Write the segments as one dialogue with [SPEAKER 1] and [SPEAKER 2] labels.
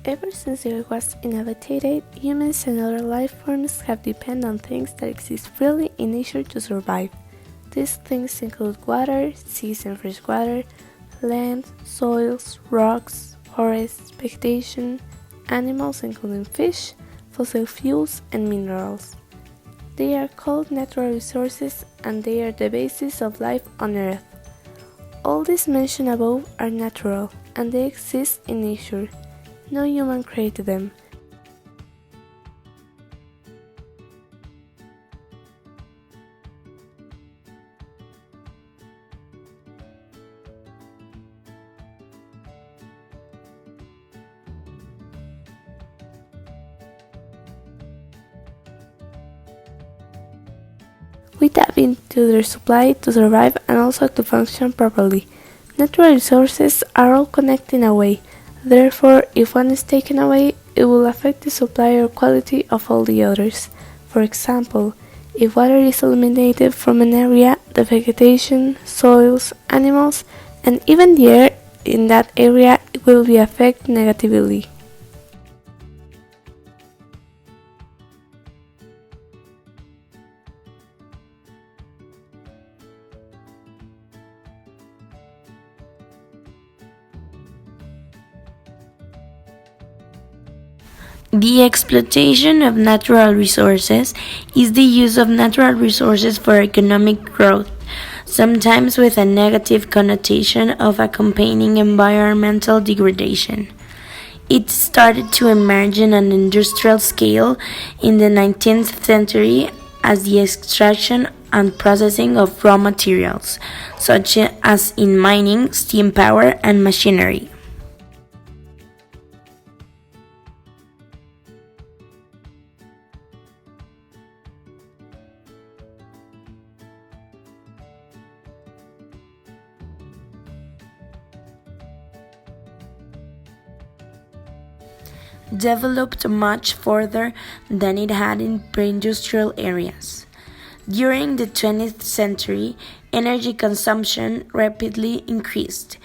[SPEAKER 1] Ever since the earth was inhabited, humans and other life forms have depended on things that exist freely in nature to survive. These things include water, seas and fresh water, land, soils, rocks, forests, vegetation, animals including fish, fossil fuels, and minerals. They are called natural resources and they are the basis of life on Earth. All these mentioned above are natural and they exist in nature. No human created them. We tap into their supply to survive and also to function properly. Natural resources are all connected in a way. Therefore, if one is taken away, it will affect the supply or quality of all the others. For example, if water is eliminated from an area, the vegetation, soils, animals, and even the air in that area will be affected negatively.
[SPEAKER 2] The exploitation of natural resources is the use of natural resources for economic growth, sometimes with a negative connotation of accompanying environmental degradation. It started to emerge on an industrial scale in the 19th century as the extraction and processing of raw materials, such as in mining, steam power, and machinery. Developed much further than it had in pre-industrial areas. During the 20th century, energy consumption rapidly increased.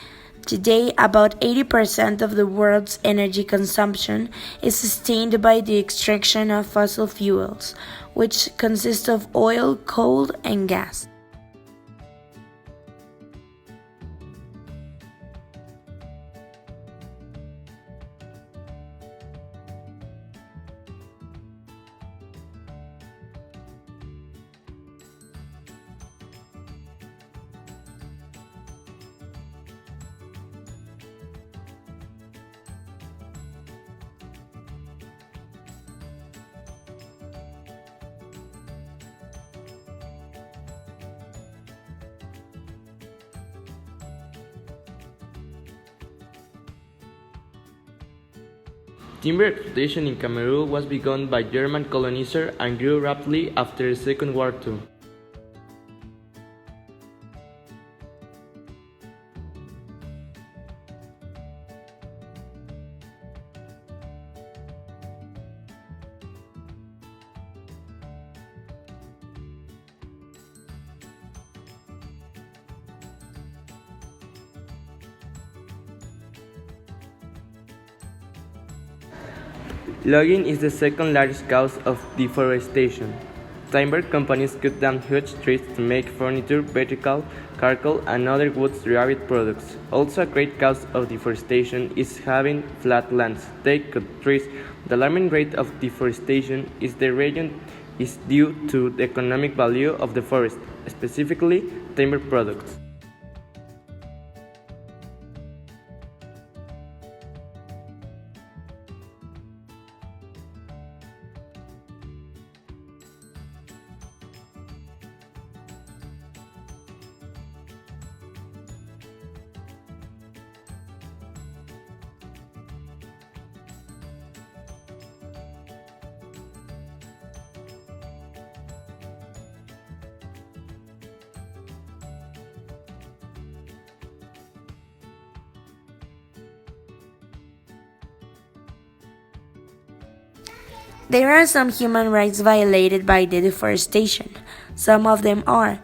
[SPEAKER 2] Today, about 80% of the world's energy consumption is sustained by the extraction of fossil fuels, which consist of oil, coal, and gas.
[SPEAKER 3] Timber exploitation in Cameroon was begun by German colonizers and grew rapidly after the Second World War. Logging is the second largest cause of deforestation. Timber companies cut down huge trees to make furniture, vertical, charcoal, and other wood-derived products. Also, a great cause of deforestation is having flat lands. They cut trees. The alarming rate of deforestation in the region is due to the economic value of the forest, specifically timber products.
[SPEAKER 2] There are some human rights violated by the deforestation. Some of them are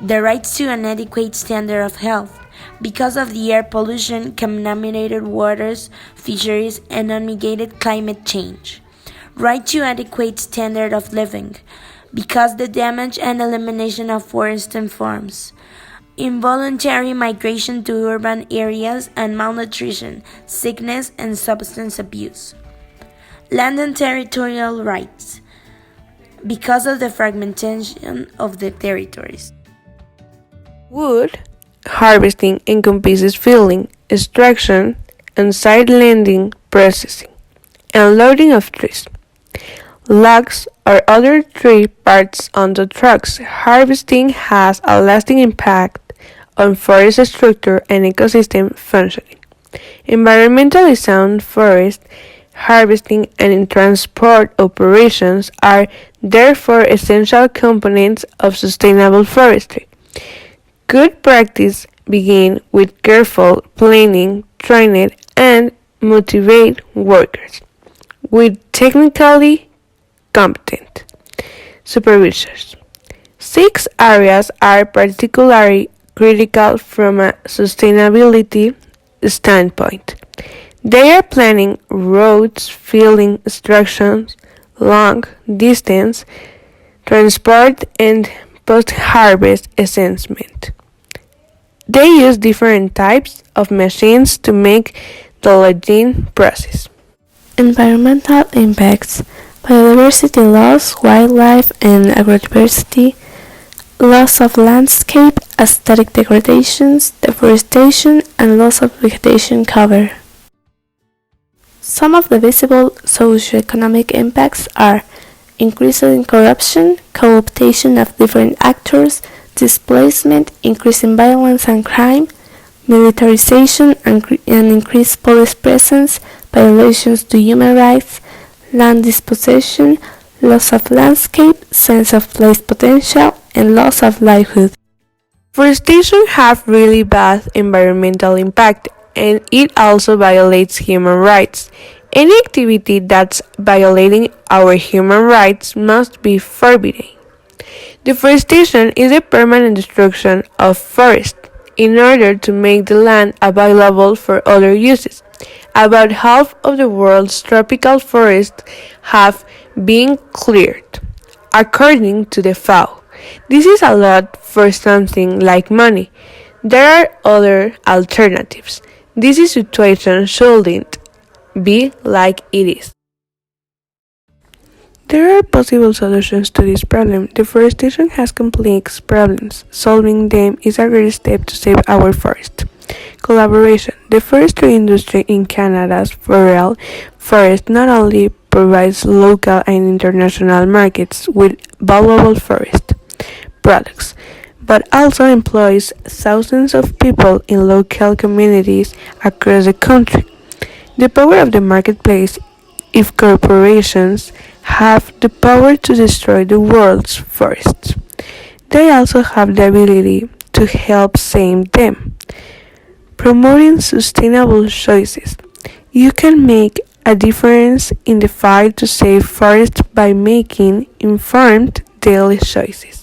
[SPEAKER 2] the rights to an adequate standard of health, because of the air pollution, contaminated waters, fisheries, and unmitigated climate change. Right to adequate standard of living, because the damage and elimination of forests and farms. Involuntary migration to urban areas and malnutrition, sickness, and substance abuse. Land and territorial rights, because of the fragmentation of the territories.
[SPEAKER 4] Wood harvesting encompasses felling, extraction, and side landing processing, and loading of trees. Logs or other tree parts onto trucks. Harvesting has a lasting impact on forest structure and ecosystem functioning. Environmentally sound forest harvesting and transport operations are therefore essential components of sustainable forestry. Good practice begin with careful planning, trained and motivate workers with technically competent supervisors. 6 areas are particularly critical from a sustainability standpoint. They are planning, roads, filling instructions, long distance transport, and post-harvest assessment. They use different types of machines to make the logging process.
[SPEAKER 1] Environmental impacts, biodiversity loss, wildlife and agrodiversity, loss of landscape, aesthetic degradations, deforestation, and loss of vegetation cover. Some of the visible socioeconomic impacts are increase in corruption, co-optation of different actors, displacement, increase in violence and crime, militarization and increased police presence, violations to human rights, land dispossession, loss of landscape, sense of place potential, and loss of livelihood.
[SPEAKER 4] Deforestation have really bad environmental impact, and it also violates human rights. Any activity that's violating our human rights must be forbidden. Deforestation is a permanent destruction of forest in order to make the land available for other uses. About half of the world's tropical forests have been cleared, according to the FAO. This is a lot for something like money. There are other alternatives. This situation shouldn't be like it is. There are possible solutions to this problem. Deforestation has complex problems. Solving them is a great step to save our forest. Collaboration. The forestry industry in Canada's federal forest not only provides local and international markets with valuable forest products, but also employs thousands of people in local communities across the country. The power of the marketplace. If corporations have the power to destroy the world's forests, they also have the ability to help save them. Promoting sustainable choices. You can make a difference in the fight to save forests by making informed daily choices.